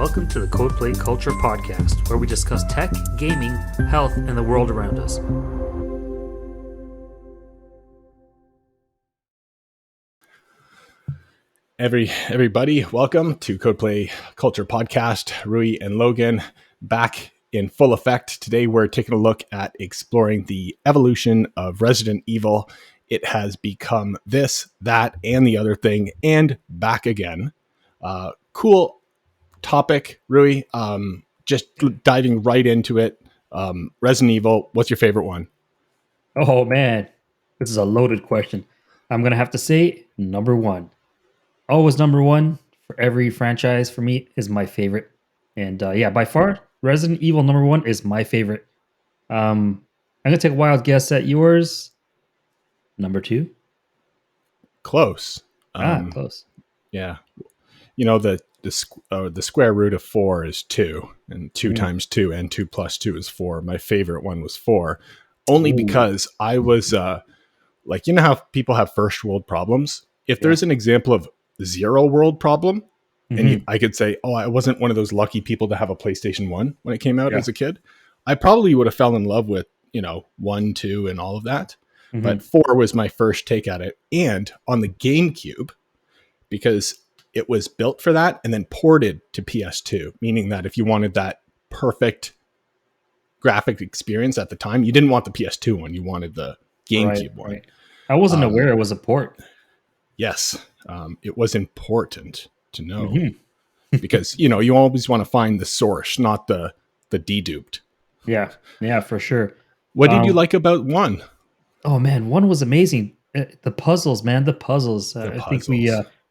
Welcome to the Codeplay Culture podcast, where we discuss tech, gaming, health, and the world around us. Everybody, welcome to Codeplay Culture podcast. Rui and Logan back in full effect. Today we're taking a look at exploring the evolution of Resident Evil. It has become this, that, and the other thing, and back again. Cool topic, Rui. Just diving right into it. Resident Evil, what's your favorite one? Oh man, this is a loaded question. I'm going to have to say number one. Always number one for every franchise for me is my favorite. And by far, Resident Evil number one is my favorite. I'm going to take a wild guess at yours. Number two. Close. Close. Yeah. You know, the square root of 4 is 2, and 2 times 2 and 2 plus 2 is 4. My favorite one was 4, only because I was like, you know how people have first world problems? If there's an example of zero world problem, and I could say, oh, I wasn't one of those lucky people to have a PlayStation 1 when it came out as a kid, I probably would have fell in love with, 1, 2, and all of that. But 4 was my first take at it. And on the GameCube, because it was built for that and then ported to PS2, meaning that if you wanted that perfect graphic experience at the time, you didn't want the PS2 one, you wanted the GameCube one. Right. I wasn't aware it was a port. Yes, it was important to know because, you always want to find the source, not the deduped. Yeah, for sure. What did you like about 1? Oh man, 1 was amazing. The puzzles, man, the puzzles. I think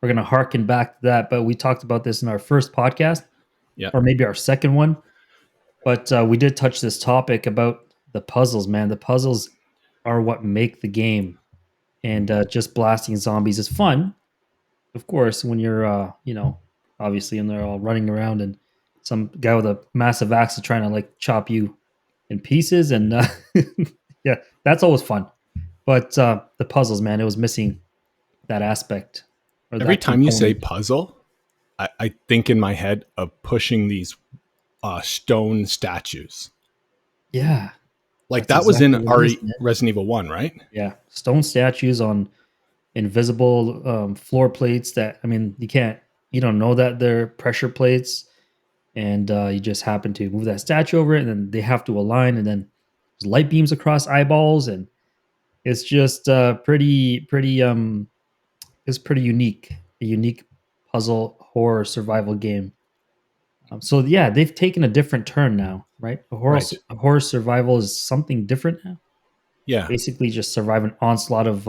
we're going to harken back to that, but we talked about this in our first podcast, or maybe our second one. But we did touch this topic about the puzzles, man. The puzzles are what make the game, and just blasting zombies is fun, of course, when you're, obviously, and they're all running around, and some guy with a massive axe is trying to like chop you in pieces, and yeah, that's always fun. But the puzzles, man, it was missing that aspect. Every time you say puzzle, I think in my head of pushing these stone statues. Yeah. Like that was in Resident Evil 1, right? Yeah. Stone statues on invisible floor plates that, you don't know that they're pressure plates, and you just happen to move that statue over it, and then they have to align, and then there's light beams across eyeballs, and it's just pretty unique. A unique puzzle horror survival game. So they've taken a different turn now, right? A horror survival is something different now. Yeah, basically just survive an onslaught of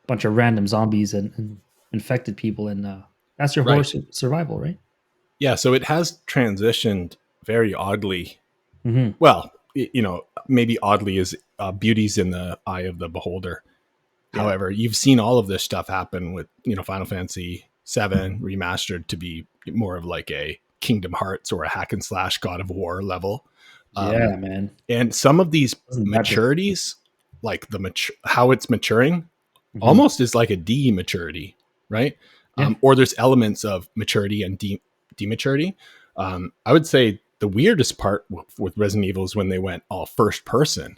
bunch of random zombies and infected people, and that's your horror survival, right? Yeah, so it has transitioned very oddly. Well, maybe oddly is beauty's in the eye of the beholder. Yeah. However, you've seen all of this stuff happen with, Final Fantasy VII remastered to be more of like a Kingdom Hearts or a hack and slash God of War level. Yeah, man. And some of these maturities, like how it's maturing, almost is like a D-maturity, right? Yeah. Or there's elements of maturity and dematurity. I would say the weirdest part with Resident Evil is when they went all first person.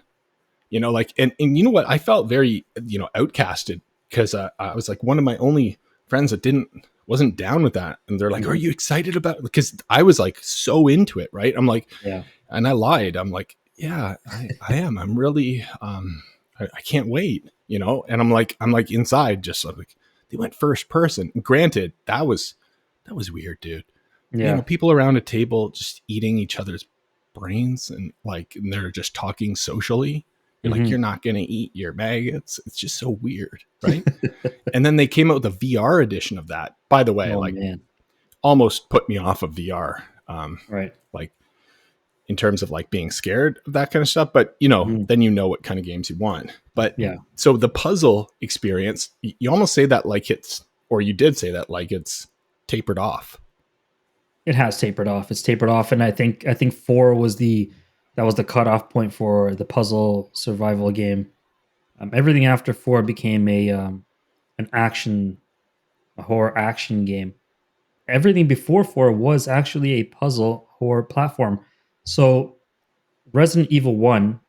And you know what? I felt very, outcasted because I was like one of my only friends that wasn't down with that. And they're like, are you excited about it? Because I was like so into it, right? I'm like, and I lied. I'm like, yeah, I am. I'm really, I can't wait, and I'm like inside just like they went first person. Granted, that was weird, dude. Yeah. People around a table just eating each other's brains and they're just talking socially. You're like, you're not going to eat your maggots. It's just so weird, right? And then they came out with a VR edition of that. By the way, almost put me off of VR. Right. Like in terms of like being scared of that kind of stuff. But, then you know what kind of games you want. But so the puzzle experience, you almost say that like you did say that like it's tapered off. It has tapered off. It's tapered off. And I think 4 was the cutoff point for the puzzle survival game. Everything after 4 became a horror action game. everything before 4 was actually a puzzle horror platform. So Resident Evil 1,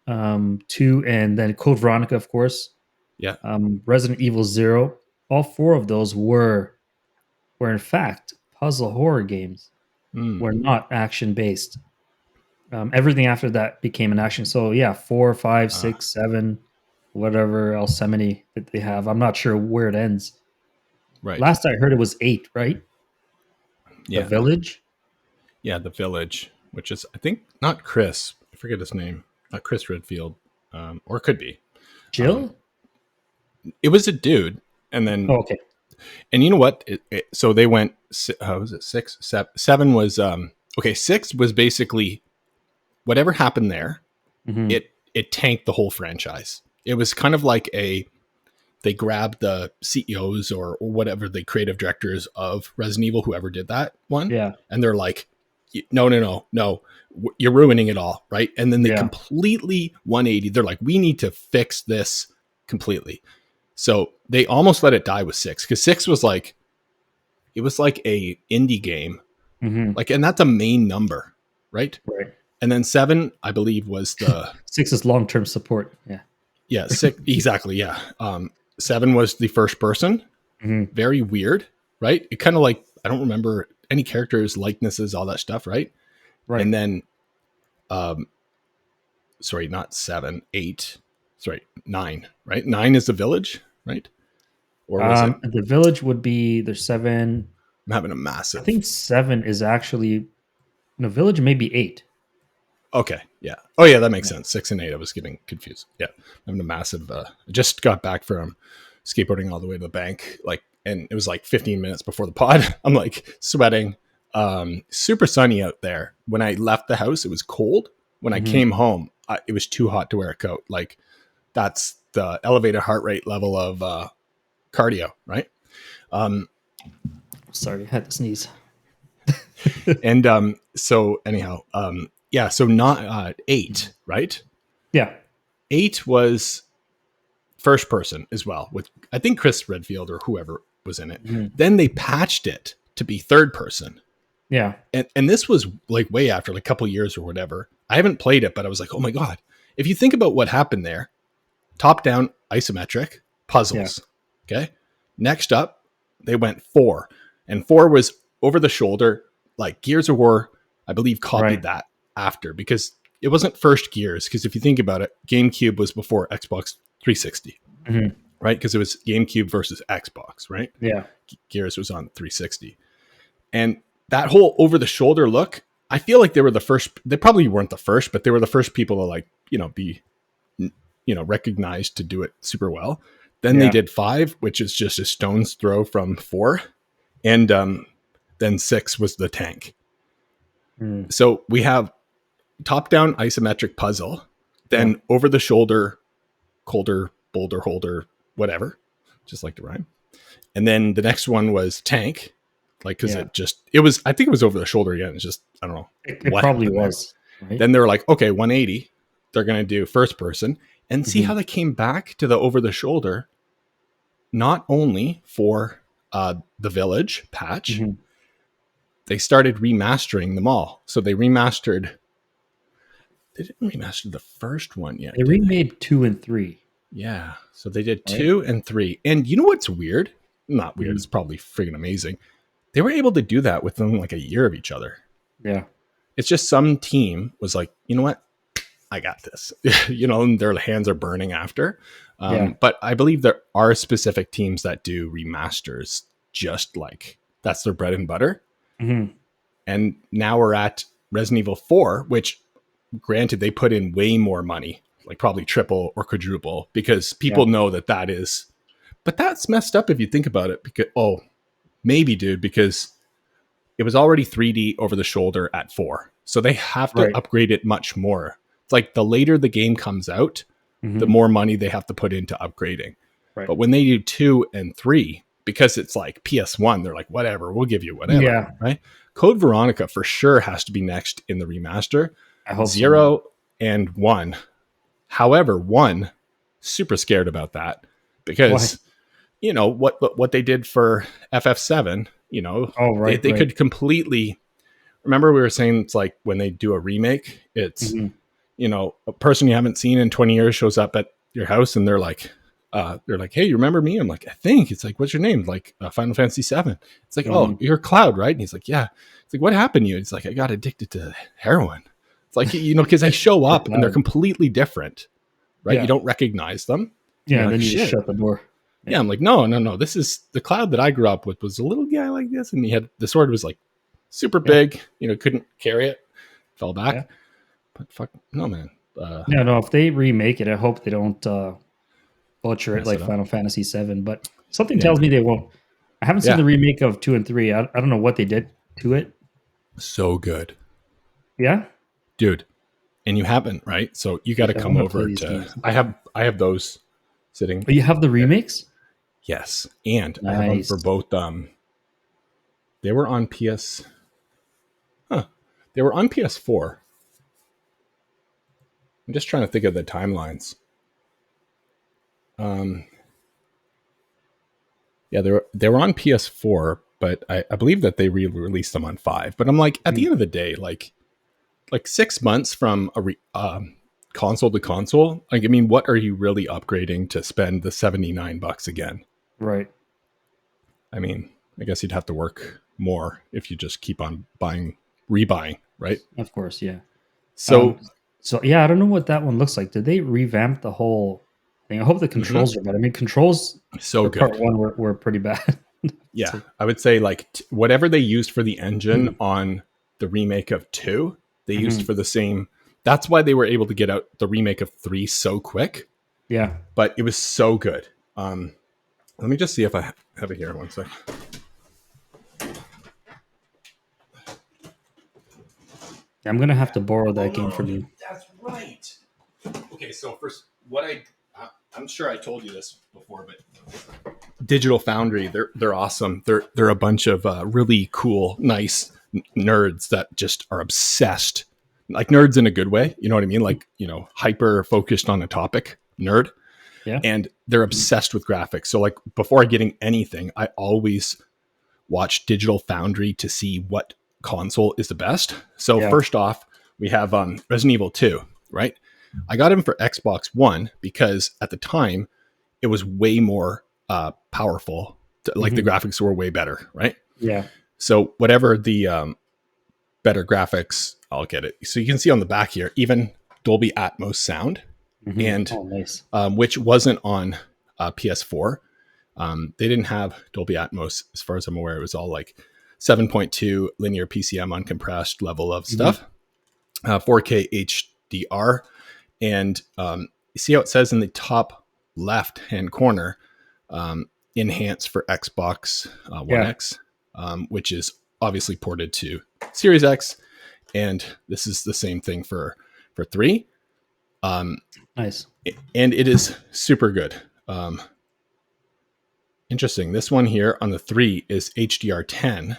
2, and then Code Veronica, of course. Yeah. Resident Evil 0. All 4 of those were in fact puzzle horror games. Were not action based. Everything after that became an action. So yeah, 4, 5, 6, 7, whatever else many that they have. I'm not sure where it ends. Right. Last I heard it was 8, right? Yeah. The Village? Yeah, The Village, which is, I think, not Chris. I forget his name. Not Chris Redfield. Or it could be. Jill? It was a dude. And then... Oh, okay. And you know what? So they went... How was it? 6? 7 was... Okay, 6 was basically... Whatever happened there, it tanked the whole franchise. It was kind of like they grabbed the CEOs or whatever, the creative directors of Resident Evil, whoever did that one. Yeah. And they're like, no, you're ruining it all. Right. And then they completely 180. They're like, we need to fix this completely. So they almost let it die with 6, because 6 was like, it was like a indie game. Like, and that's a main number. Right. And then 7, I believe, was the 6 is long-term support. Yeah. Yeah. 6. Exactly. Yeah. 7 was the first person. Very weird. Right. It kind of like, I don't remember any characters, likenesses, all that stuff. Right. And then, sorry, not 7, 8, sorry, 9, right? 9 is The Village, right? Or was it? The Village would be, there's 7. I'm having a massive... I think 7 is actually... No, Village may be 8. Okay, yeah. Oh, yeah, that makes sense. 6 and 8, I was getting confused. Yeah, I'm having a massive... I just got back from skateboarding all the way to the bank, and it was like 15 minutes before the pod. I'm like sweating. Super sunny out there. When I left the house, it was cold. When I came home, it was too hot to wear a coat. Like, that's the elevated heart rate level of cardio, right? Sorry, I had to sneeze. And so anyhow, yeah, so not 8, right? Yeah. 8 was first person as well, with I think Chris Redfield or whoever was in it. Then they patched it to be third person. Yeah. And this was like way after, like a couple years or whatever. I haven't played it, but I was like, oh my God. If you think about what happened there, top down isometric puzzles. Yeah. Okay. Next up, they went 4. And 4 was over the shoulder, like Gears of War, I believe, copied that after, because it wasn't first Gears. Because if you think about it, GameCube was before Xbox 360, right? Because it was GameCube versus Xbox, right? Yeah. Gears was on 360. And that whole over the shoulder look, I feel like they were the first. They probably weren't the first, but they were the first people to be recognized to do it super well. Then they did 5, which is just a stone's throw from 4. And then 6 was the tank. So we have top-down isometric puzzle, then over the shoulder, colder, boulder holder, whatever, just like the rhyme. And then the next one was tank, like, because it was, I think it was over the shoulder again. It's just, I don't know. It probably was. Right? Then they were like, okay, 180. They're going to do first person, and see how they came back to the over the shoulder, not only for the Village patch, they started remastering them all. So they remastered. They didn't remaster the first one yet. They remade 2 and 3. Yeah. So they did 2 and 3. And you know what's weird? Not weird. It's probably friggin' amazing. They were able to do that within like a year of each other. Yeah. It's just some team was like, you know what? I got this. And their hands are burning after. But I believe there are specific teams that do remasters, just like that's their bread and butter. And now we're at Resident Evil 4, which, granted, they put in way more money, like probably triple or quadruple, because people know that is. But that's messed up if you think about it. Because maybe, dude, because it was already 3D over the shoulder at 4, so they have to upgrade it much more. It's like the later the game comes out, the more money they have to put into upgrading. But when they do 2 and 3, because it's like PS1, they're like, whatever, we'll give you whatever, right? Code Veronica for sure has to be next in the remaster. I hope 0 and 1. However, 1, super scared about that, because what they did for FF7 You know, oh right, they could completely. Remember, we were saying it's like when they do a remake, it's you know, a person you haven't seen in 20 years shows up at your house and they're like, hey, you remember me? I'm like, I think. It's like, what's your name? Like Final Fantasy 7. It's like, oh, you're Cloud, right? And he's like, yeah. It's like, what happened to you? It's like, I got addicted to heroin. It's like, you know, because they show up and they're completely different, right? You don't recognize them. Yeah, and like, then you just shut the door. Yeah, I'm like, no. This is the Cloud that I grew up with. Was a little guy like this, and he had the sword was like super big. You know, couldn't carry it, fell back. Yeah. But fuck, no, man. No. If they remake it, I hope they don't butcher it like Final Fantasy 7. But something tells me they won't. I haven't seen the remake of 2 and 3. I don't know what they did to it. So good. Yeah, dude. And you haven't, right? So you got to come over to. Games. I have those sitting. But you have the remakes? Yes, and I have them for both. They were on PS. They were on PS4. I'm just trying to think of the timelines. Yeah, they were on PS4, but I believe that they re-released them on 5. But I'm like, at the end of the day, like 6 months from a console to console, like, I mean, what are you really upgrading to spend the $79 again? Right. I mean, I guess you'd have to work more if you just keep on rebuying, right? Of course, yeah. So yeah, I don't know what that one looks like. Did they revamp the whole thing? I hope the controls are better. I mean, controls so good. Part 1 were pretty bad. Yeah, I would say like whatever they used for the engine on the remake of 2, they used for the same. That's why they were able to get out the remake of 3 so quick. Yeah, but it was so good. Let me just see if I have it here. One sec. I'm gonna have to borrow that game from you. That's right. Okay, so first, I'm sure I told you this before, but Digital Foundry, they're awesome. They're a bunch of really cool, nice nerds that just are obsessed, like nerds in a good way. You know what I mean? Like, you know, hyper focused on a topic, nerd. Yeah. And they're obsessed with graphics. So like before getting anything, I always watch Digital Foundry to see what console is the best. So first off, we have Resident Evil 2, right? I got him for Xbox One because at the time it was way more powerful. Like the graphics were way better, right? Yeah. So whatever the better graphics, I'll get it. So you can see on the back here, even Dolby Atmos sound, and nice. Which wasn't on PS4. They didn't have Dolby Atmos, as far as I'm aware. It was all like 7.2 linear PCM uncompressed level of stuff, 4K HDR, and you see how it says in the top left hand corner, enhance for Xbox One X, which is obviously ported to Series X, and this is the same thing for 3. Nice. And it is super good. Interesting. This one here on the 3 is HDR10.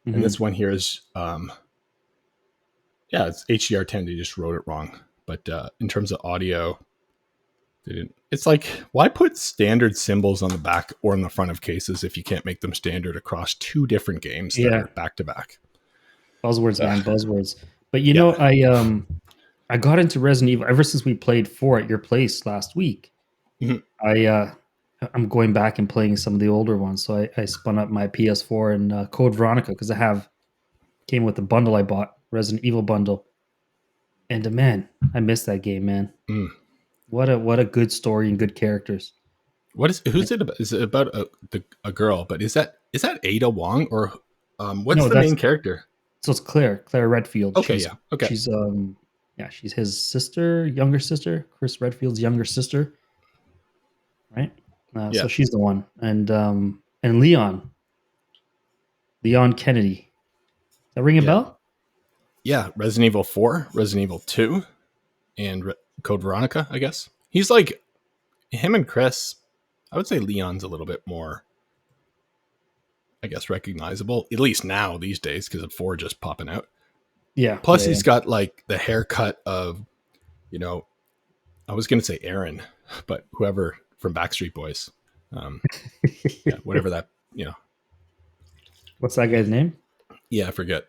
And this one here is, it's HDR10. They just wrote it wrong. But in terms of audio, they didn't. It's like, why put standard symbols on the back or in the front of cases if you can't make them standard across 2 different games that are back to back? Buzzwords, man, buzzwords. But you know, I got into Resident Evil ever since we played 4 at your place last week. I'm going back and playing some of the older ones. So I spun up my PS4 and Code Veronica because came with the bundle I bought, Resident Evil bundle. And man, I missed that game, man. What a good story and good characters. Who's it about? Is it about a girl? But is that Ada Wong or what's the main character? So it's Claire Redfield. Okay, She's his sister, younger sister, Chris Redfield's younger sister, right? So she's the one, and Leon Kennedy. Does that ring a bell? Yeah, Resident Evil 4, Resident Evil 2, and Code Veronica, I guess. He's like him and Chris. I would say Leon's a little bit more, I guess, recognizable, at least now these days, because of 4 just popping out. Yeah. Plus, he's got like the haircut of, you know, I was going to say Aaron, but whoever from Backstreet Boys. Whatever that, you know. What's that guy's name? Yeah, I forget.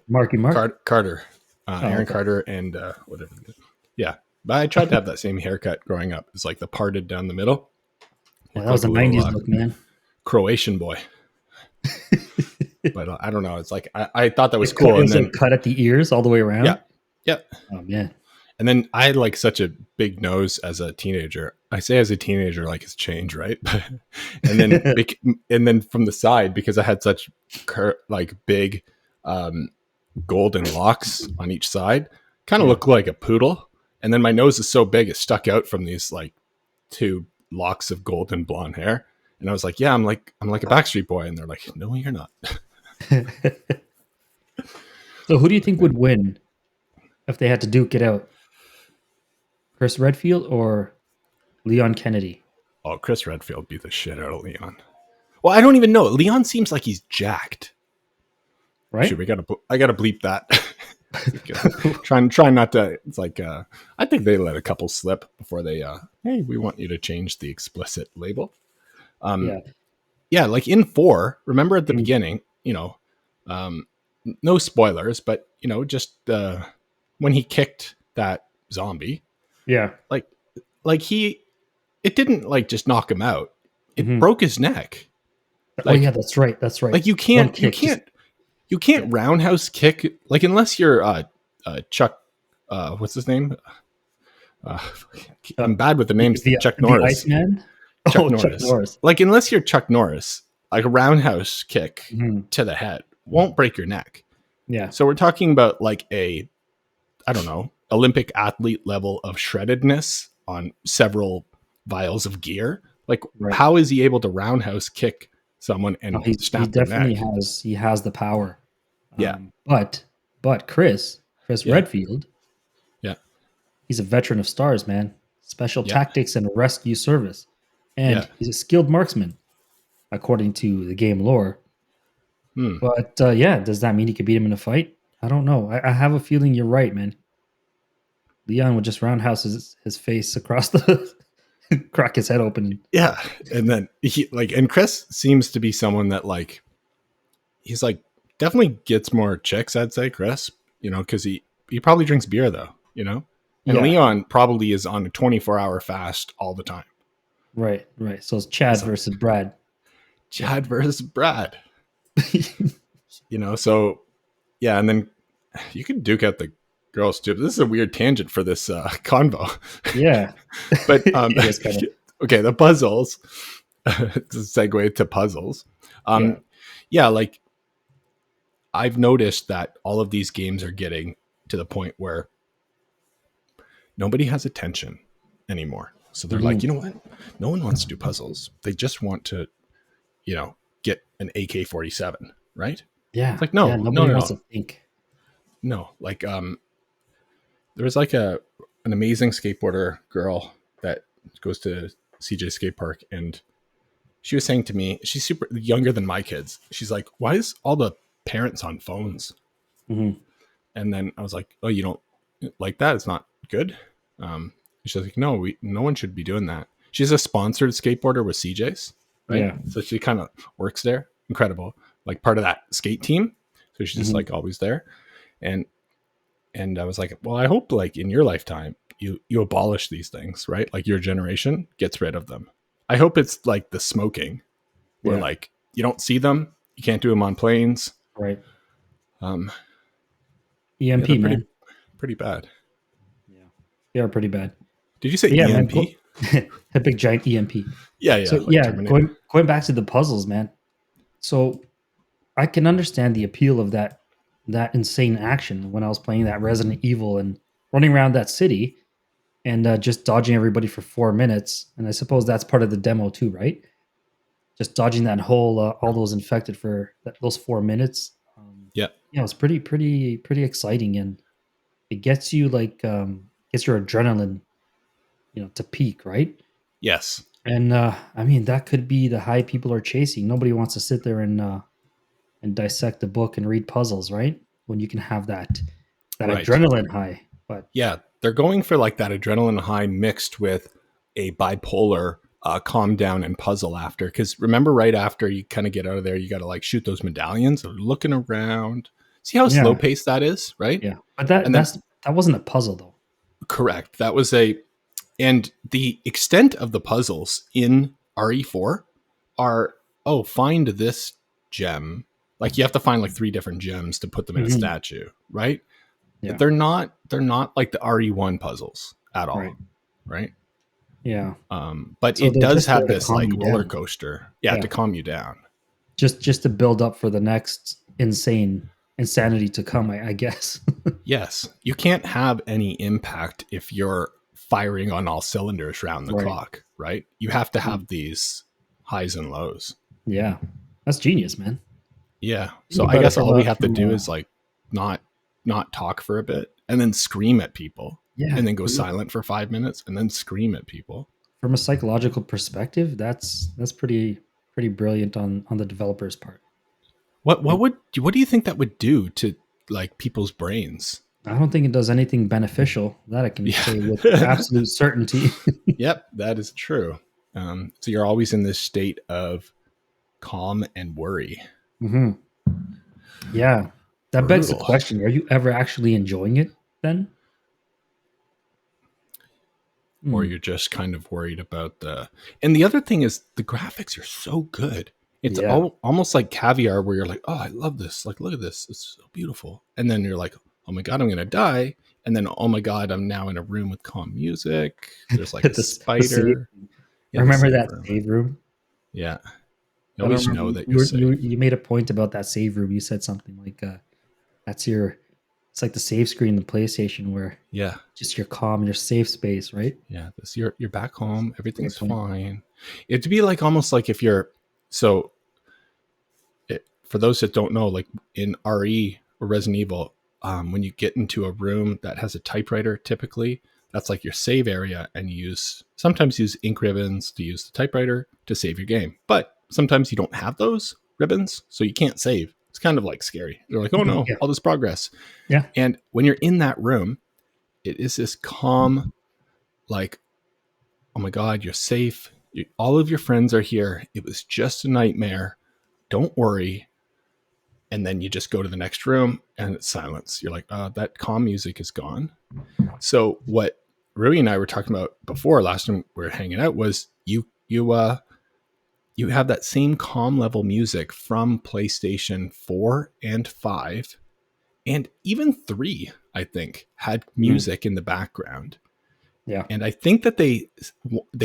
Marky Mark? Carter. Aaron Carter and whatever. Yeah. But I tried to have that same haircut growing up. It's like the parted down the middle. Yeah, that was a 90s look, man. Croatian boy. But I don't know. It's like I thought that was cool. And then cut at the ears all the way around. Yeah. Yeah. Oh man. And then I had like such a big nose as a teenager. I say as a teenager, like it's changed, right? and then from the side, because I had such like big golden locks on each side, kind of looked like a poodle. And then my nose is so big it stuck out from these like two locks of golden blonde hair. And I was like, yeah, I'm like a Backstreet Boy. And they're like, no, you're not. So who do you think would win if they had to duke it out? Chris Redfield or Leon Kennedy? Oh, Chris Redfield beat the shit out of Leon. Well, I don't even know. Leon seems like he's jacked. Right? Shoot, I gotta bleep that. trying not to. It's like I think they let a couple slip before they. Hey, we want you to change the explicit label. Yeah, like in 4. Remember at the beginning, no spoilers, but just when he kicked that zombie. Yeah, like it didn't like just knock him out. It broke his neck. Like, oh yeah, that's right. Like you can't roundhouse kick, like unless you're Chuck. What's his name? I'm bad with the names. Chuck Norris. The Iceman? Chuck Norris. Like unless you're Chuck Norris, like a roundhouse kick to the head won't break your neck. Yeah. So we're talking about like I don't know, Olympic athlete level of shreddedness on several vials of gear. Like how is he able to roundhouse kick someone and snap their neck? He has the power. Yeah. But Chris Redfield, he's a veteran of stars, man. Special tactics and rescue service. And he's a skilled marksman, according to the game lore. But does that mean he could beat him in a fight? I don't know. I have a feeling you're right, man. Leon would just roundhouse his face across the crack his head open. Yeah. And then and Chris seems to be someone that like he's like definitely gets more chicks, I'd say, Chris, because he probably drinks beer though, and Leon probably is on a 24-hour fast all the time. Right. So it's Chad versus Brad. Chad versus Brad. So yeah, and then you can duke out the girls too. This is a weird tangent for this convo. Yeah. But okay, the puzzles. It's a segue to puzzles. Like I've noticed that all of these games are getting to the point where nobody has attention anymore. So they're like, you know what? No one wants to do puzzles. They just want to, get an AK-47, right? Yeah. It's like, no, nobody wants to think. No, like there was like an amazing skateboarder girl that goes to CJ skate park, and she was saying to me, she's super younger than my kids. She's like, why is all the parents on phones? And then I was like, oh, you don't like that? It's not good. She's like, no one should be doing that. She's a sponsored skateboarder with CJ's, right? Yeah. So she kind of works there. Incredible. Like part of that skate team. So she's just like always there. And I was like, well, I hope like in your lifetime, you abolish these things, right? Like your generation gets rid of them. I hope it's like the smoking where like you don't see them. You can't do them on planes. Right. EMP, man. Pretty bad. Yeah. They are pretty bad. Did you say EMP? Man, a big giant EMP. Yeah. So like going back to the puzzles, man. So I can understand the appeal of that insane action when I was playing that Resident Evil and running around that city and just dodging everybody for 4 minutes. And I suppose that's part of the demo too, right? Just dodging that whole all those infected for those 4 minutes. It was pretty exciting, and it gets you like gets your adrenaline, to peak, right? Yes. And I mean that could be the high people are chasing. Nobody wants to sit there and dissect a book and read puzzles, right? When you can have that adrenaline high. But yeah, they're going for like that adrenaline high mixed with a bipolar calm down and puzzle after. Because remember, right after you kind of get out of there, you got to like shoot those medallions. They're looking around. See how slow paced that is, right? Yeah, but that wasn't a puzzle though. Correct. That was and the extent of the puzzles in RE4 are, find this gem. Like you have to find like 3 different gems to put them in a statue, right? Yeah. They're not like the RE1 puzzles at all, right? Yeah. But so it does have this like roller coaster, to calm you down. Just to build up for the next insanity to come, I guess. Yes. You can't have any impact if you're firing on all cylinders round the clock, right? You have to have these highs and lows. Yeah. That's genius, man. Yeah. So I guess all we have to do is like not talk for a bit and then scream at people. Yeah. And then go silent for 5 minutes and then scream at people. From a psychological perspective, that's pretty brilliant on the developer's part. What do you think that would do to like people's brains? I don't think it does anything beneficial. That I can say with absolute certainty. Yep, that is true. So you're always in this state of calm and worry. Mm-hmm. Yeah, that begs the question: are you ever actually enjoying it then? Or you're just kind of worried about and the other thing is the graphics are so good. It's almost like Caviar where you're like, oh, I love this. Like, look at this. It's so beautiful. And then you're like, oh my God, I'm going to die. And then, oh my God, I'm now in a room with calm music. There's like a spider. Remember that save room? Yeah. You always know that you're safe. You made a point about that save room. You said something like, it's like the save screen in the PlayStation where just your calm, your safe space, right? Yeah. You're back home. Everything's fine. It'd be like almost like if you're, for those that don't know, like in RE or Resident Evil, when you get into a room that has a typewriter, typically that's like your save area, and you sometimes use ink ribbons to use the typewriter to save your game. But sometimes you don't have those ribbons, so you can't save. It's kind of like scary. You're like, oh no, all this progress. Yeah. And when you're in that room, it is this calm, like, oh my God, you're safe. All of your friends are here. It was just a nightmare. Don't worry. And then you just go to the next room and it's silence. You're like, that calm music is gone. So what Rui and I were talking about before, last time we were hanging out, was you have that same calm level music from PlayStation 4 and 5 and even 3, I think, had music in the background. Yeah. And I think that they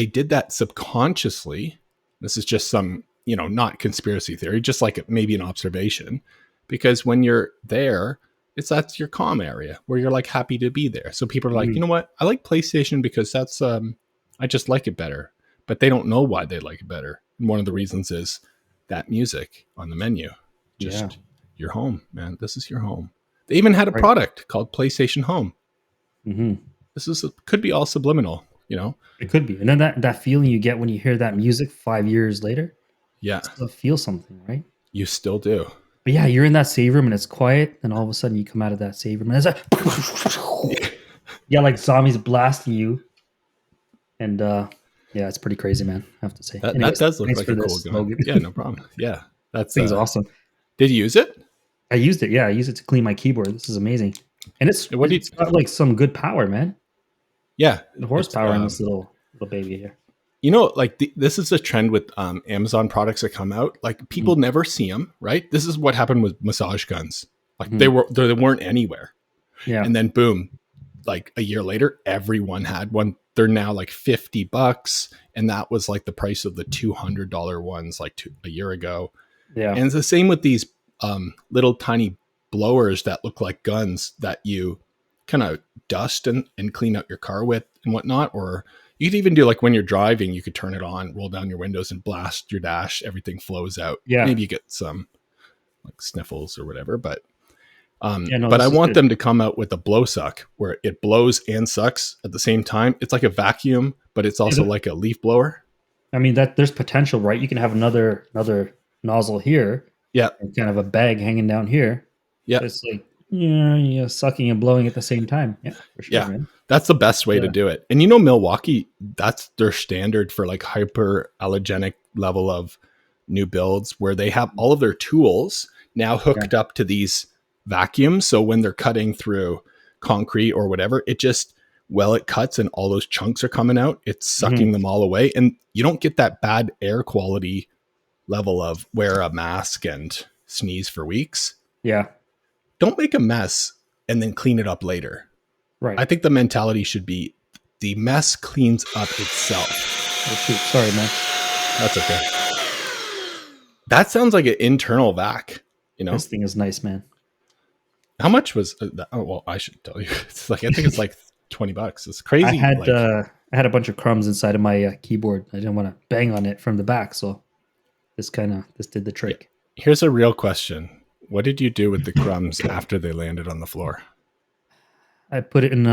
did that subconsciously. This is just some, not conspiracy theory, just like maybe an observation, because when you're there, that's your calm area where you're like happy to be there. So people are like, you know what? I like PlayStation because that's, I just like it better, but they don't know why they like it better. And one of the reasons is that music on the menu, just your home, man. This is your home. They even had a product called PlayStation Home. Mm-hmm. This could be all subliminal, It could be. And then that feeling you get when you hear that music 5 years later. Yeah. You still feel something, right? You still do. But yeah, you're in that save room and it's quiet. And all of a sudden you come out of that save room and it's like, like zombies blasting you. And it's pretty crazy, man. I have to say. That does look like a cool gun. Yeah, no problem. Yeah. That thing's awesome. Did you use it? I used it. Yeah, I used it to clean my keyboard. This is amazing. And it's got like some good power, man. Yeah. The horsepower in this little baby here. Like this is a trend with Amazon products that come out. Like people never see them, right? This is what happened with massage guns. Like they weren't anywhere. Yeah. And then boom, like a year later, everyone had one. They're now like $50, and that was like the price of the $200 ones like a year ago. Yeah. And it's the same with these little tiny blowers that look like guns that you kind of dust and clean out your car with and whatnot. Or you could even do like when you're driving, you could turn it on, roll down your windows and blast your dash. Everything flows out. Yeah. Maybe you get some like sniffles or whatever, but I want them to come out with a blow suck where it blows and sucks at the same time. It's like a vacuum, but it's also like a leaf blower. I mean, there's potential, right? You can have another nozzle here. Yeah. And kind of a bag hanging down here. Yeah. It's like Yeah, sucking and blowing at the same time. Yeah, for sure, man. That's the best way to do it. And Milwaukee, that's their standard for like hyper allergenic level of new builds, where they have all of their tools now hooked up to these vacuums. So when they're cutting through concrete or whatever, it just, it cuts and all those chunks are coming out, it's sucking them all away. And you don't get that bad air quality level of wear a mask and sneeze for weeks. Yeah. Don't make a mess and then clean it up later. Right. I think the mentality should be the mess cleans up itself. Oh, shoot. Sorry, man. That's okay. That sounds like an internal vac, This thing is nice, man. How much was that? Oh, well, I should tell you. It's like, I think it's like $20. It's crazy. I had a bunch of crumbs inside of my keyboard. I didn't want to bang on it from the back, so this did the trick. Here's a real question. What did you do with the crumbs after they landed on the floor? I put it in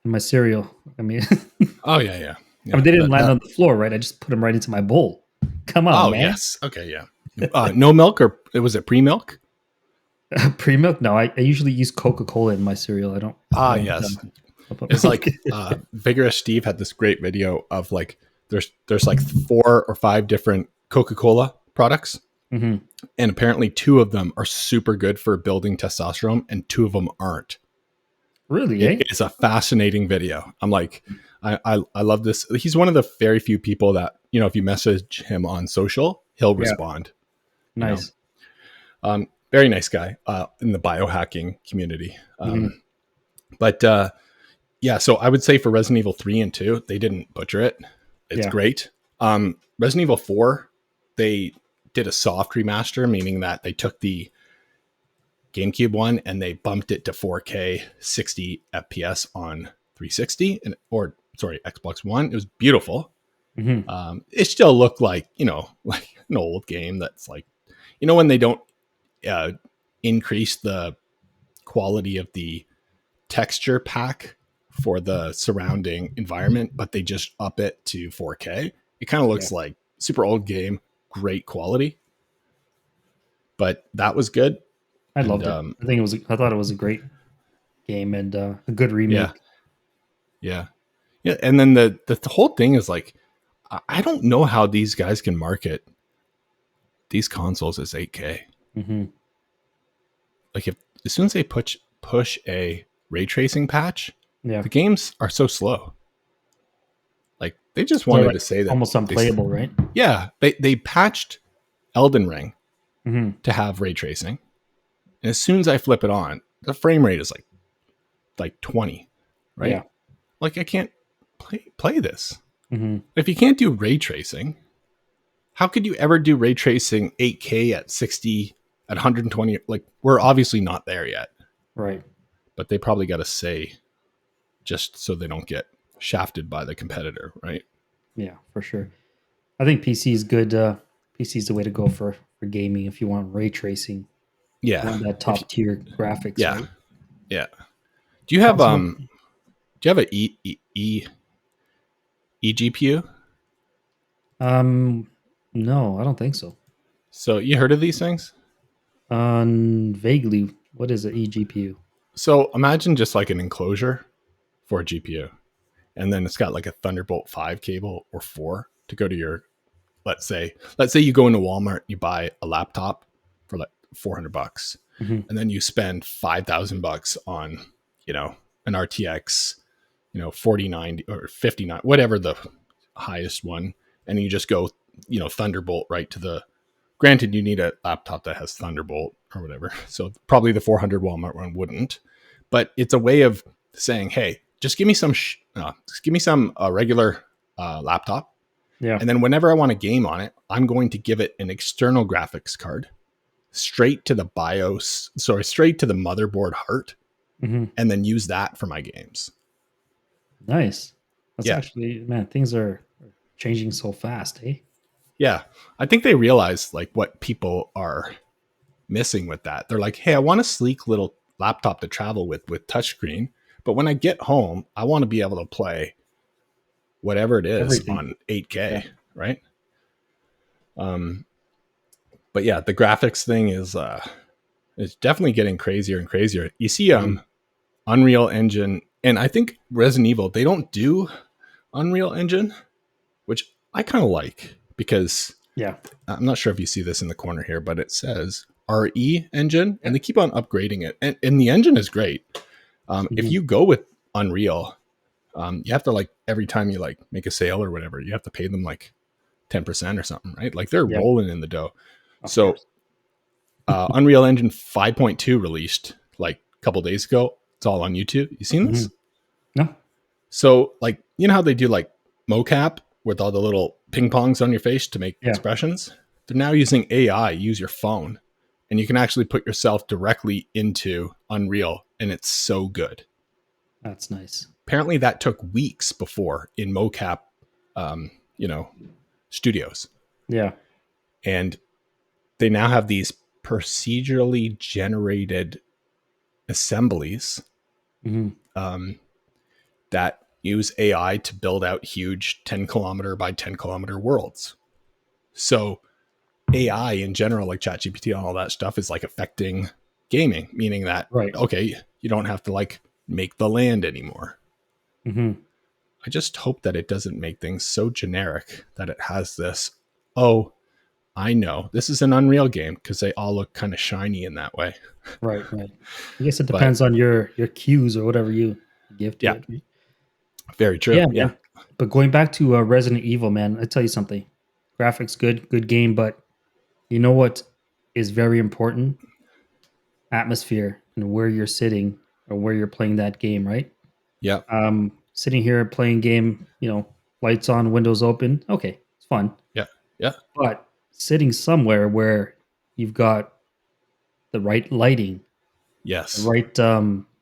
my cereal. I mean, oh yeah. I mean, they didn't land on the floor, right? I just put them right into my bowl. Come on, man. Yes. Okay, yeah. No milk, or was it pre-milk? Pre-milk? No, I usually use Coca-Cola in my cereal. I don't. Yes. It's like Vigorous Steve had this great video of like there's like 4 or 5 different Coca-Cola products. Mm-hmm. And apparently 2 of them are super good for building testosterone and 2 of them aren't. Really? It's a fascinating video. I'm like, I love this. He's one of the very few people that, if you message him on social, he'll respond. Nice. Very nice guy in the biohacking community. But so I would say for Resident Evil 3 and 2, they didn't butcher it. It's great. Resident Evil 4, they did a soft remaster, meaning that they took the GameCube one and they bumped it to 4K 60 FPS on 360 Xbox One. It was beautiful. Mm-hmm. It still looked like, like an old game that's like, when they don't increase the quality of the texture pack for the surrounding environment, but they just up it to 4K. It kind of looks like super old game, great quality. But that was good. I loved it. I thought it was a great game and a good remake. Yeah. And then the whole thing is like, I don't know how these guys can market these consoles as 8K. Mm-hmm. Like as soon as they push a ray tracing patch, the games are so slow. Like they just wanted to say that almost unplayable, right? Yeah, they patched Elden Ring to have ray tracing, and as soon as I flip it on, the frame rate is like 20, right? Yeah. Like I can't play this. Mm-hmm. If you can't do ray tracing, how could you ever do ray tracing 8K at 60 at 120? Like we're obviously not there yet, right? But they probably got to say just so they don't get shafted by the competitor, right? Yeah, for sure. I think PC is good. PC is the way to go for gaming if you want ray tracing. Yeah, that top tier graphics. Yeah, right? Yeah. Do you have a eGPU? No, I don't think so. So you heard of these things? Vaguely. What is an eGPU? So imagine just like an enclosure for a GPU, and then it's got like a Thunderbolt 5 cable or 4 to go to your. Let's say you go into Walmart, you buy a laptop for like $400, and then you spend $5,000 on an RTX 4090 or 59, whatever the highest one, and you just go Thunderbolt right to the. Granted, you need a laptop that has Thunderbolt or whatever, so probably the 400 Walmart one wouldn't, but it's a way of saying, hey, just give me some regular laptop. Yeah. And then whenever I want a game on it, I'm going to give it an external graphics card straight to the straight to the motherboard heart, and then use that for my games. Nice. That's actually, man, things are changing so fast, eh? Yeah. I think they realize like what people are missing with that. They're like, hey, I want a sleek little laptop to travel with touchscreen, but when I get home, I want to be able to play whatever it is on 8K, right? But yeah, the graphics thing is It's definitely getting crazier and crazier. You see Unreal Engine, and I think Resident Evil, they don't do Unreal Engine, which I kind of like, because I'm not sure if you see this in the corner here, but it says RE Engine, and they keep on upgrading it. And the engine is great. If you go with Unreal, you have to, like, every time you like make a sale or whatever, you have to pay them like 10% or something, right? Like, they're rolling in the dough. So Unreal Engine 5.2 released like a couple days ago. It's all on YouTube. You seen this? No. So, like, you know how they do like mocap with all the little ping pongs on your face to make expressions? They're now using AI. Use your phone, and you can actually put yourself directly into Unreal, and it's so good. That's nice. Apparently that took weeks before in mocap, studios. Yeah. And they now have these procedurally generated assemblies that use AI to build out huge 10 kilometer by 10 kilometer worlds. So AI in general, like ChatGPT and all that stuff, is like affecting gaming, meaning that, okay, you don't have to like make the land anymore. I just hope that it doesn't make things so generic that it has this, oh, I know this is an Unreal game, because they all look kind of shiny in that way. Right. I guess it depends on your cues or whatever you give to it. Right? Very true. Yeah. But going back to Resident Evil, man, I tell you something. Graphics good game, but you know what is very important? Atmosphere and where you're sitting or where you're playing that game, right? Yeah. Sitting here playing game, lights on, windows open. Okay, it's fun. Yeah. But sitting somewhere where you've got the right lighting, the right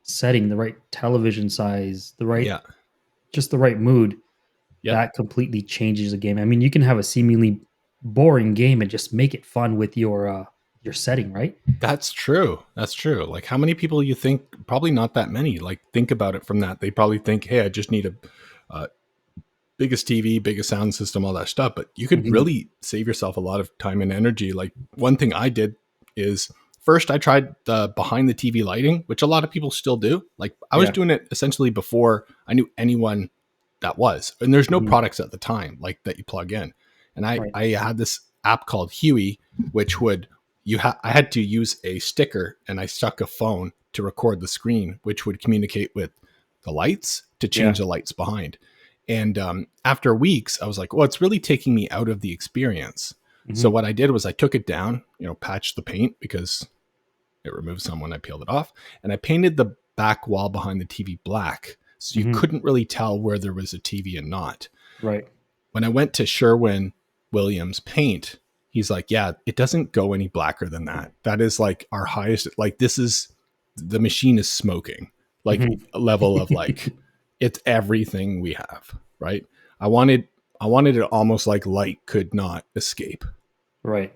setting, the right television size, just the right mood, that completely changes the game. I mean, you can have a seemingly boring game and just make it fun with your setting, right? That's true. Like, how many people you think? Probably not that many. Like, think about it from that. They probably think, hey, I just need a biggest TV, biggest sound system, all that stuff. But you could really save yourself a lot of time and energy. Like, one thing I did is, first I tried the behind the TV lighting, which a lot of people still do. Like, I was doing it essentially before I knew anyone that was. And there's no products at the time like that you plug in. And I had this app called Huey, which would, I had to use a sticker, and I stuck a phone to record the screen, which would communicate with the lights to change the lights behind. And after weeks, I was like, well, it's really taking me out of the experience. So what I did was I took it down, patched the paint, because it removed some when I peeled it off. And I painted the back wall behind the TV black, so you couldn't really tell where there was a TV and not. Right. When I went to Sherwin-Williams paint, he's like, yeah, it doesn't go any blacker than that. That is like our highest, like, this is, the machine is smoking, like a level of like, it's everything we have, right? I wanted it almost like light could not escape. Right.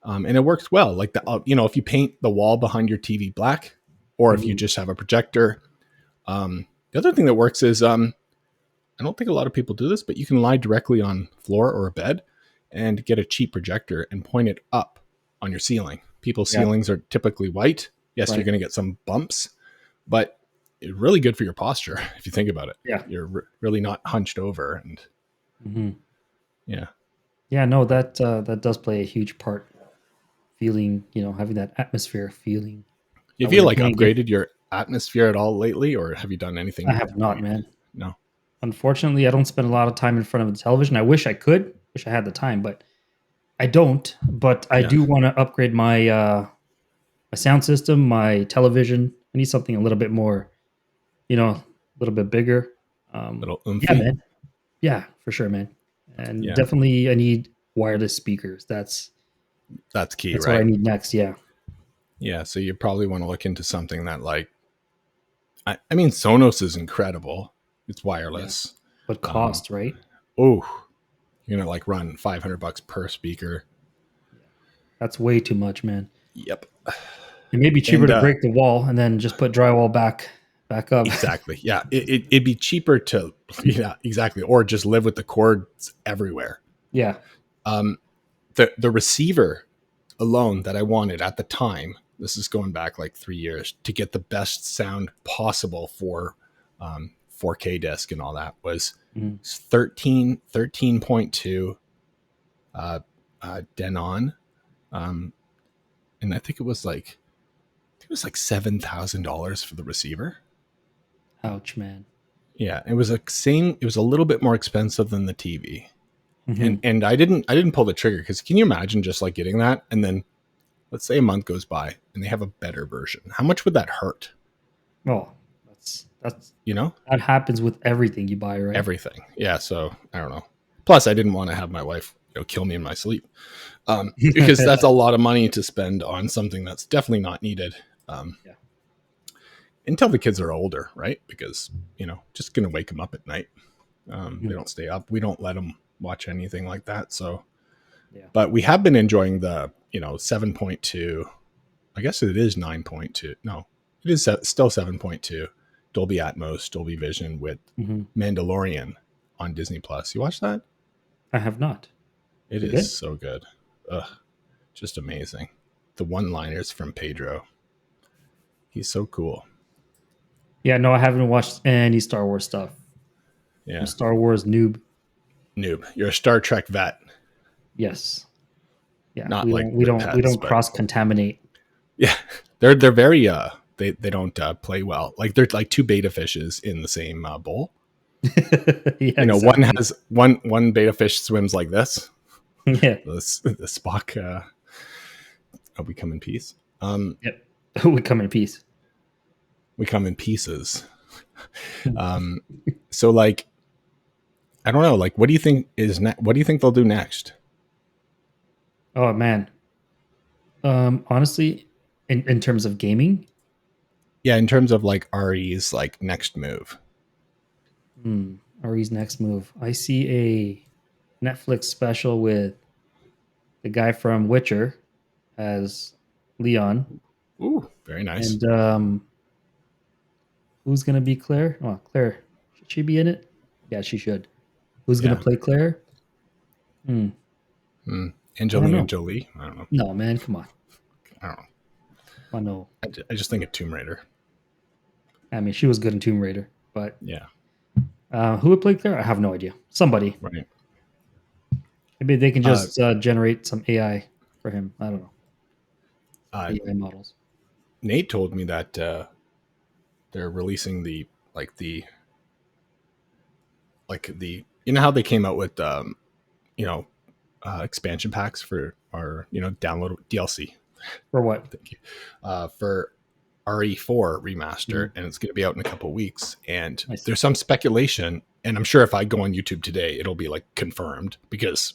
And it works well. Like, if you paint the wall behind your TV black, or if you just have a projector. The other thing that works is, I don't think a lot of people do this, but you can lie directly on floor or a bed and get a cheap projector and point it up on your ceiling. People's ceilings are typically white. Yes, you're going to get some bumps, but it's really good for your posture if you think about it. Yeah. You're really not hunched over. And no, that does play a huge part. Feeling, having that atmosphere feeling. You feel like upgraded your atmosphere at all lately, or have you done anything? I have not, man. No. Unfortunately, I don't spend a lot of time in front of the television. I wish I could. Wish I had the time, but I don't. But I do want to upgrade my my sound system, my television. I need something a little bit more, a little bit bigger. Little oomphy. Yeah, man. Yeah, for sure, man. And definitely I need wireless speakers. That's key, that's right? what I need next. Yeah, so you probably want to look into something that, like, I mean, Sonos is incredible. It's wireless. But cost, right? Oh, you're going to like run $500 per speaker. That's way too much, man. Yep. It may be cheaper to break the wall and then just put drywall back up. Exactly. Yeah. It'd be cheaper to, exactly. Or just live with the cords everywhere. Yeah. The receiver alone that I wanted at the time this is going back like 3 years, to get the best sound possible for 4K disc and all that was 13.2 Denon, and I think it was like $7,000 for the receiver. Ouch, man. Yeah, it was it was a little bit more expensive than the TV. And I didn't pull the trigger, because can you imagine just like getting that, and then let's say a month goes by and they have a better version? How much would that hurt? Well, that's that happens with everything you buy, right? Everything. Yeah. So I don't know. Plus, I didn't want to have my wife kill me in my sleep, because that's a lot of money to spend on something that's definitely not needed. Until the kids are older, right? Because just gonna wake them up at night. They don't stay up. We don't let them watch anything like that. So, but we have been enjoying the 7.2. I guess it is 9.2. No, it is still 7.2. Dolby Atmos, Dolby Vision with Mandalorian on Disney Plus. You watch that? I have not. It is so good. Ugh, just amazing. The one-liners from Pedro. He's so cool. Yeah, no, I haven't watched any Star Wars stuff. Yeah. I'm Star Wars noob. You're a Star Trek vet. Yes. Yeah. Not we don't cross contaminate. Yeah. They're very they don't play well. Like they're like two beta fishes in the same bowl. Yeah, one has one beta fish swims like this. Yeah. The Spock we come in peace. Yep. We come in peace. We come in pieces. So like, I don't know. Like, what do you think what do you think they'll do next? Oh man. Honestly, in terms of gaming. Yeah, in terms of like RE's like next move. RE's next move. I see a Netflix special with the guy from Witcher as Leon. Ooh, very nice. And who's gonna be Claire? Oh, Claire. Should she be in it? Yeah, she should. Who's gonna play Claire? Angelina Jolie? I don't know. No, man, come on. I don't know. I know. I just think of Tomb Raider. I mean, she was good in Tomb Raider, but yeah. Who would play Claire? I have no idea. Somebody. Right. Maybe they can just generate some AI for him. I don't know. AI models. Nate told me that they're releasing the how they came out with expansion packs for our download DLC. For what? Thank you. For RE4 remaster, and it's going to be out in a couple of weeks. And there's some speculation, and I'm sure if I go on YouTube today, it'll be like confirmed, because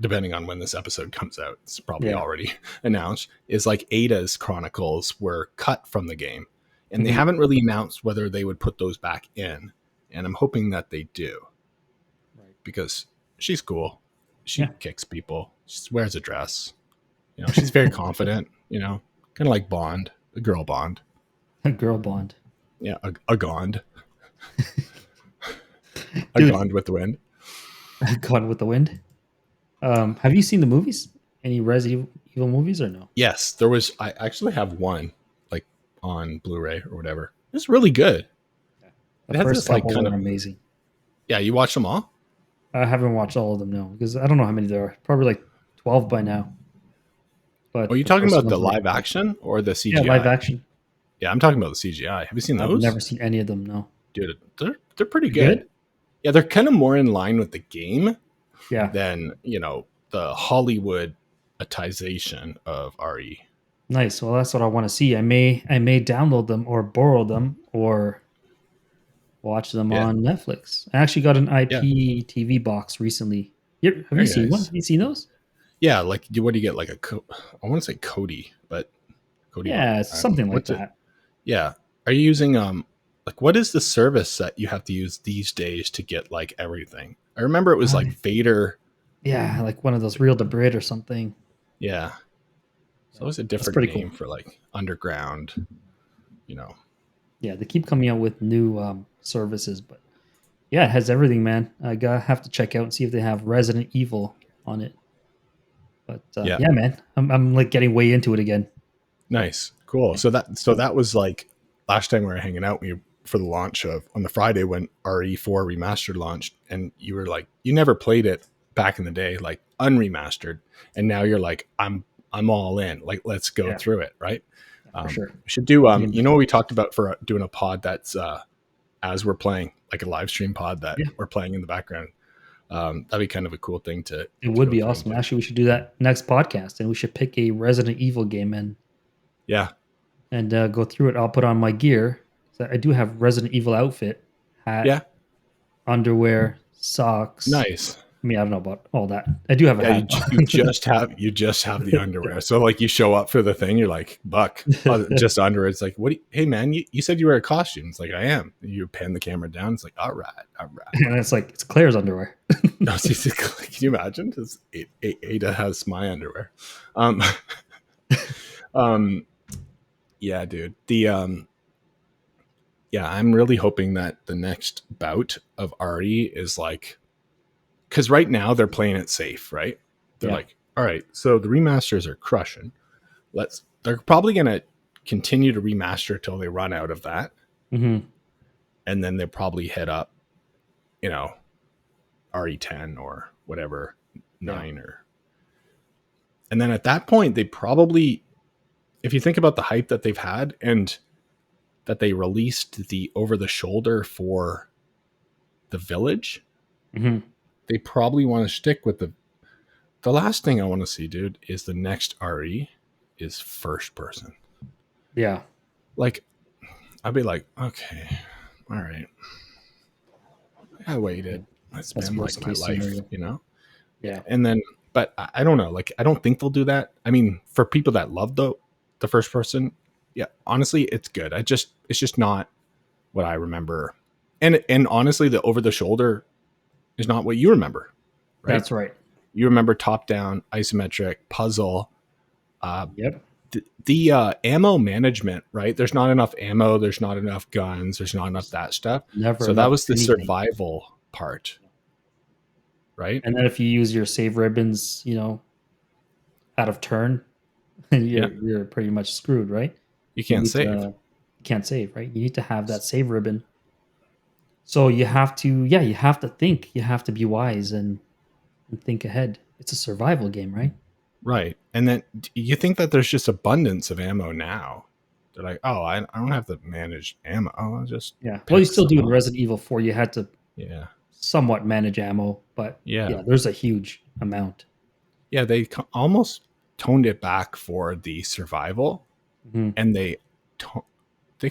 depending on when this episode comes out, it's probably already announced, is like Ada's chronicles were cut from the game, and they haven't really announced whether they would put those back in. And I'm hoping that they do, because she's cool. She kicks people. She wears a dress. She's very confident, kind of like Bond, a girl Bond. A girl Bond. Yeah, a Gond. A Gone with the Wind. Gone with the Wind. Have you seen the movies? Any Resident Evil movies or no? Yes, there was. I actually have one, like on Blu-ray or whatever. It's really good. The first couple are amazing. Yeah, you watched them all? I haven't watched all of them, no, because I don't know how many there are. Probably like 12 by now. But are you talking about the live action or the CGI? Yeah, live action. Yeah, I'm talking about the CGI. Have you seen those? I've never seen any of them, no. Dude, they're pretty good. Yeah, they're kind of more in line with the game than, the Hollywoodization of RE. Nice. Well, that's what I want to see. I may download them or borrow them or watch them on Netflix. I actually got an IP TV box recently. Have you seen one? Have you seen those? Yeah, like what do you get? Like I want to say Cody, but Cody. Yeah, something like that. Yeah. Are you using what is the service that you have to use these days to get like everything? I remember it was like Vader. Yeah, like one of those Reel to Brit or something. Yeah. So it was a different name for like Underground, Yeah, they keep coming out with new services, but yeah, it has everything, man. I have to check out and see if they have Resident Evil on it. But yeah, man, I'm like getting way into it again. Nice. Cool. So that was like last time we were hanging out for the launch of on the Friday when RE4 remastered launched, and you were like, you never played it back in the day, like unremastered, and now you're like, I'm all in. Like, let's go through it, right? For sure. We should do you know what we talked about for doing a pod that's as we're playing, like a live stream pod that we're playing in the background. That'd be kind of a cool thing to. It would be awesome. Actually, we should do that next podcast, and we should pick a Resident Evil game and go through it. I'll put on my gear. So I do have Resident Evil outfit, hat, underwear, socks. Nice. I mean, I don't know about all that. I do have a hat. You just have the underwear. So like you show up for the thing, you're like, Buck, just underwear. It's like, hey man, you said you wear a costume. It's like, I am. You pan the camera down. It's like, all right. And it's like, it's Claire's underwear. No, can you imagine? Ada has my underwear. Yeah, dude. I'm really hoping that the next bout of RE is like, because right now they're playing it safe, right? They're like, all right, so the remasters are crushing. They're probably going to continue to remaster till they run out of that. Mm-hmm. And then they'll probably head up, RE10 or whatever, 9 or. And then at that point, they probably, if you think about the hype that they've had and that they released the over the shoulder for the Village, they probably want to stick with the last thing I want to see, dude, is the next RE is first person. Yeah. Like, I'd be like, okay, all right. I waited. I spent like my life, scenario. Yeah. And then, but I don't know. Like, I don't think they'll do that. I mean, for people that love the first person, yeah, honestly, it's good. It's just not what I remember. And honestly, the over the shoulder is not what you remember. Right? That's right. You remember top down, isometric, puzzle. Yep. The ammo management, right? There's not enough ammo. There's not enough guns. There's not enough that stuff. So that was the survival part. Right. And then if you use your save ribbons, out of turn, you're pretty much screwed, right? You can't save. You can't save, right? You need to have that save ribbon. So you have to think. You have to be wise and think ahead. It's a survival game, right? Right. And then you think that there's just abundance of ammo now. They're like, oh, I don't have to manage ammo. I'll just Well, you still do in Resident Evil 4. You had to somewhat manage ammo, but there's a huge amount. Yeah, they almost toned it back for the survival, and they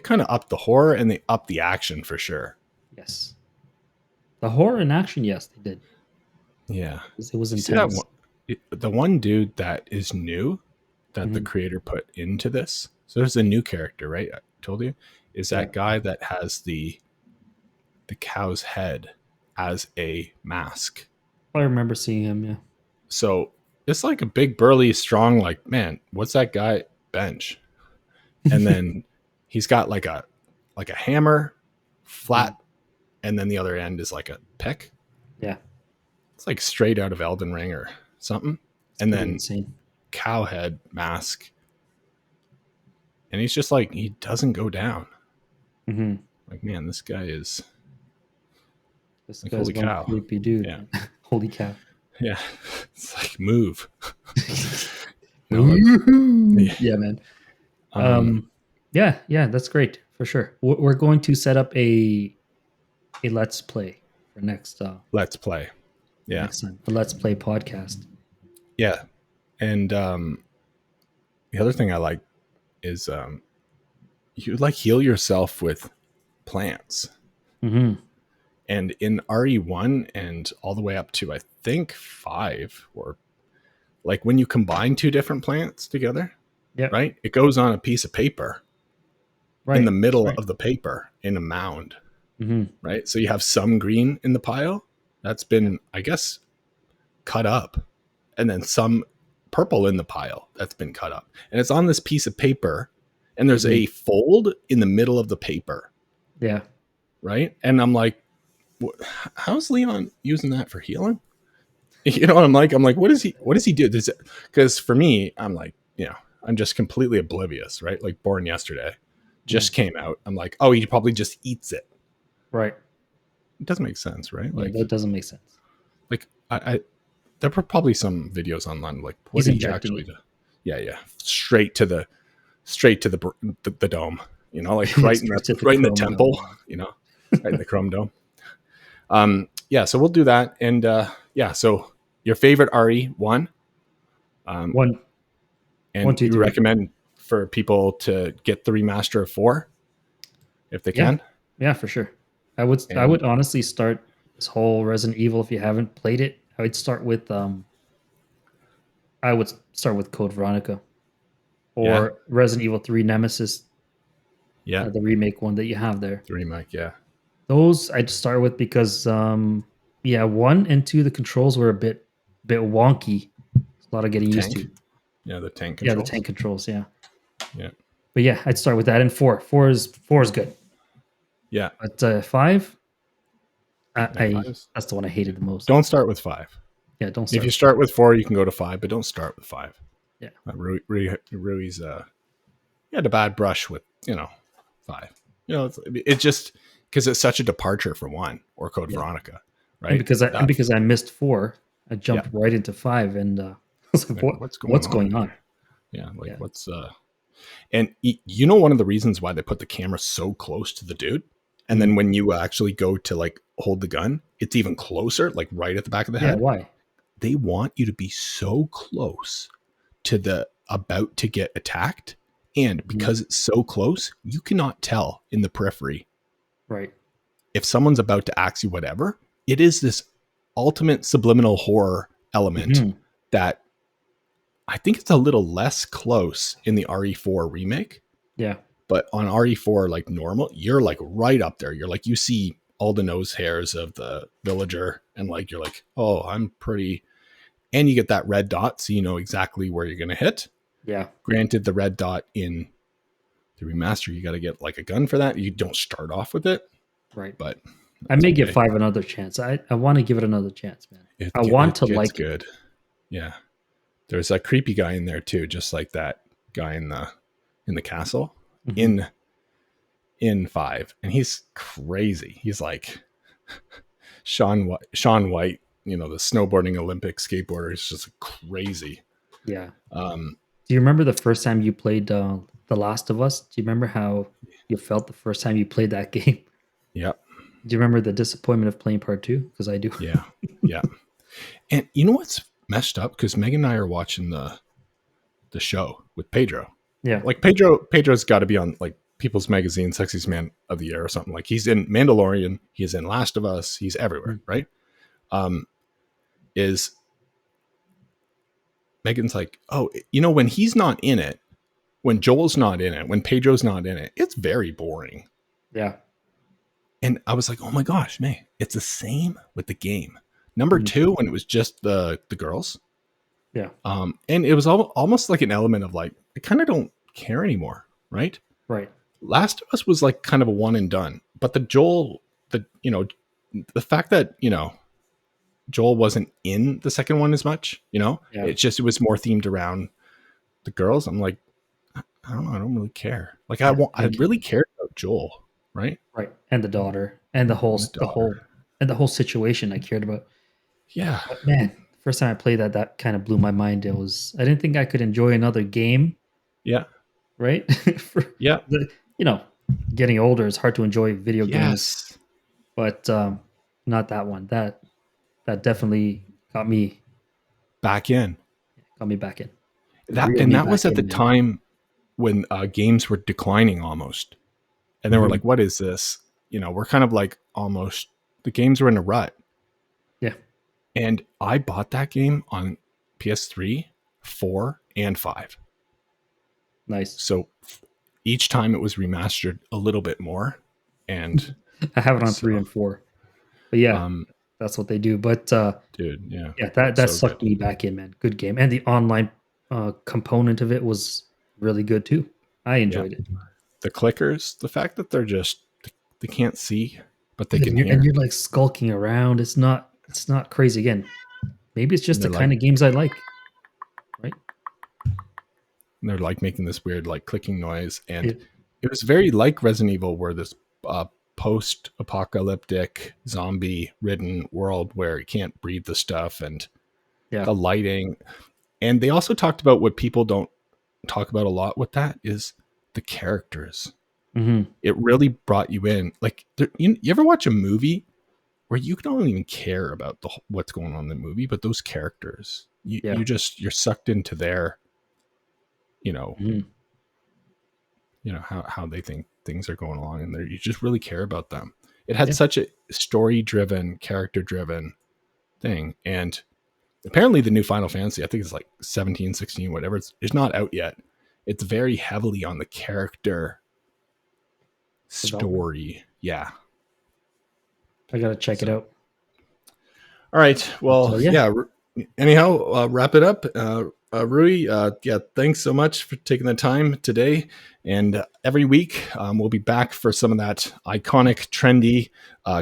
kind of upped the horror and they upped the action for sure. Yes, the horror and action, yes, they did. Yeah, it was intense. The one dude that is new that the creator put into this. So there's a new character, right? I told you is that guy that has the cow's head as a mask. I remember seeing him. Yeah. So it's like a big, burly, strong. Like, man, what's that guy bench? And then he's got like a hammer, flat, and then the other end is like a pick. Yeah, it's like straight out of Elden Ring or something. And then insane. Cow head mask, and he's just like, he doesn't go down. Like, man, this guy is. This guy's holy cow, creepy dude. Yeah. Holy cow. Yeah, it's like move. Yeah, man. Yeah, that's great for sure. We're going to set up a let's play for next. Let's play. Yeah, next time, a let's play podcast. Yeah, and the other thing I like is you like heal yourself with plants. And in RE1 and all the way up to, I think, 5, or like when you combine 2 different plants together, right? It goes on a piece of paper in the middle of the paper in a mound, right? So you have some green in the pile that's been, I guess, cut up, and then some purple in the pile that's been cut up. And it's on this piece of paper, and there's a fold in the middle of the paper. Yeah. Right? And I'm like, how's Leon using that for healing? You know what I'm like? I'm like, what does he do? Because for me, I'm like, I'm just completely oblivious, right? Like Born Yesterday just came out. I'm like, oh, he probably just eats it. Right. It doesn't make sense, right? Yeah, Like that doesn't make sense. Like I there were probably some videos online like what He's did he injecting actually it. do? Yeah, straight to the dome, you know, like right in the temple, dome. you know, right in the chrome dome. Yeah, so we'll do that, and yeah, so your favorite RE1, One, and two, you three. recommend for people to get the remaster of 4 if they can. Yeah, for sure. I would honestly start this whole Resident Evil if you haven't played it. I would start with Code Veronica or Resident Evil 3 Nemesis. Yeah, The remake one that you have there. the remake, yeah. Those I'd start with because 1 and 2 the controls were a bit wonky. It's a lot of getting used to. Yeah, the tank Yeah, controls. the tank controls, yeah. Yeah. But yeah, I'd start with that, and 4 is good. Yeah. But 5, that's the one I hated the most. Don't start with 5. Yeah, don't start. If you start with 4, you can go to 5, but don't start with 5. Yeah. Rui's he had a bad brush with, 5. You know, it's just because it's such a departure from 1 or Code Veronica, right? And because I missed 4, I jumped right into 5, and I was like, what's going on? Yeah, what's and you know, one of the reasons why they put the camera so close to the dude, and then when you actually go to like hold the gun, it's even closer, like right at the back of the head. Yeah, why? They want you to be so close to the about to get attacked, and because it's so close, you cannot tell in the periphery, right, if someone's about to axe you whatever. It is this ultimate subliminal horror element that I think it's a little less close in the RE4 remake. Yeah. But on RE4, like normal, you're like right up there. You're like, you see all the nose hairs of the villager, and like, you're like, oh, I'm pretty. And you get that red dot, so you know exactly where you're going to hit. Yeah. Granted, the red dot in the remaster, you got to get like a gun for that. You don't start off with it. Right. But I may give 5 another chance. I want to give it another chance, man. I want to like good. Yeah. There's a creepy guy in there too, just like that guy in the castle in 5, and he's crazy. He's like Shaun White, you know, the snowboarding Olympic skateboarder. Is just crazy. Yeah. Do you remember the first time you played The Last of Us? Do you remember how you felt the first time you played that game? Yep. Do you remember the disappointment of playing part 2? Because I do. Yeah. Yeah. And you know what's messed up? Because Megan and I are watching the show with Pedro. Yeah. Like Pedro's got to be on like People's Magazine Sexiest Man of the Year or something. Like, he's in Mandalorian, he's in Last of Us, he's everywhere, right? Is Megan's like, oh, you know, when he's not in it, when Joel's not in it, when Pedro's not in it, it's very boring. Yeah. And I was like, oh my gosh, man, it's the same with the game. Number 2, when it was just the girls. Yeah. And it was almost like an element of like, I kind of don't care anymore, right? Right. Last of Us was like kind of a one and done. But the fact that, you know, Joel wasn't in the second one as much, you know, it was more themed around the girls. I'm like, I don't know, I don't really care. Like, I really cared about Joel, right? Right. And the daughter and the whole situation I cared about. Yeah. But man, first time I played that kind of blew my mind. I didn't think I could enjoy another game. Yeah. Right? Yeah. You know, getting older, it's hard to enjoy video games. But not that one. That definitely got me back in. Got me back in. That was at the time when games were declining almost. And then we're like, what is this? You know, we're kind of like almost, the games were in a rut. Yeah. And I bought that game on PS3, 4, and 5. Nice. So each time it was remastered a little bit more. And I have it on 3 and 4. But yeah, that's what they do. But dude, yeah. Yeah, that sucked me back in, man. Good game. And the online component of it was really good too. I enjoyed it. The clickers, the fact that they're just, they can't see, but they can hear. And you're like skulking around. It's not crazy. Again, maybe it's just the kind of games I like. Right? And they're like making this weird like clicking noise, and it was very like Resident Evil, where this post-apocalyptic zombie-ridden world where you can't breathe the stuff, and the lighting. And they also talked about what people don't talk about a lot with that is the characters. Mm-hmm. It really brought you in. Like, you ever watch a movie where you don't even care about what's going on in the movie, but those characters, you're sucked into their, Mm-hmm. How they think things are going along, and you just really care about them. It had such a story-driven, character-driven thing. And apparently the new Final Fantasy, I think it's like 17, 16, whatever, it's not out yet. It's very heavily on the character story. Yeah. I got to check it out. All right. Well, anyhow, wrap it up. Rui, thanks so much for taking the time today. And every week we'll be back for some of that iconic, trendy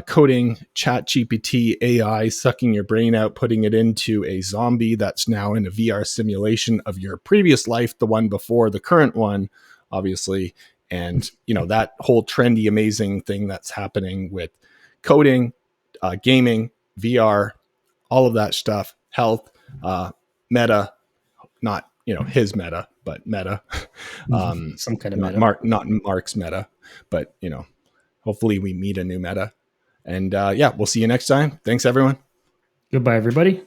coding, chat GPT, AI, sucking your brain out, putting it into a zombie that's now in a VR simulation of your previous life, the one before the current one, obviously. And, that whole trendy, amazing thing that's happening with coding, gaming, VR, all of that stuff, health, meta, not, his meta, but meta, some kind of meta, not Mark's meta, but, hopefully we meet a new meta. And we'll see you next time. Thanks, everyone. Goodbye, everybody.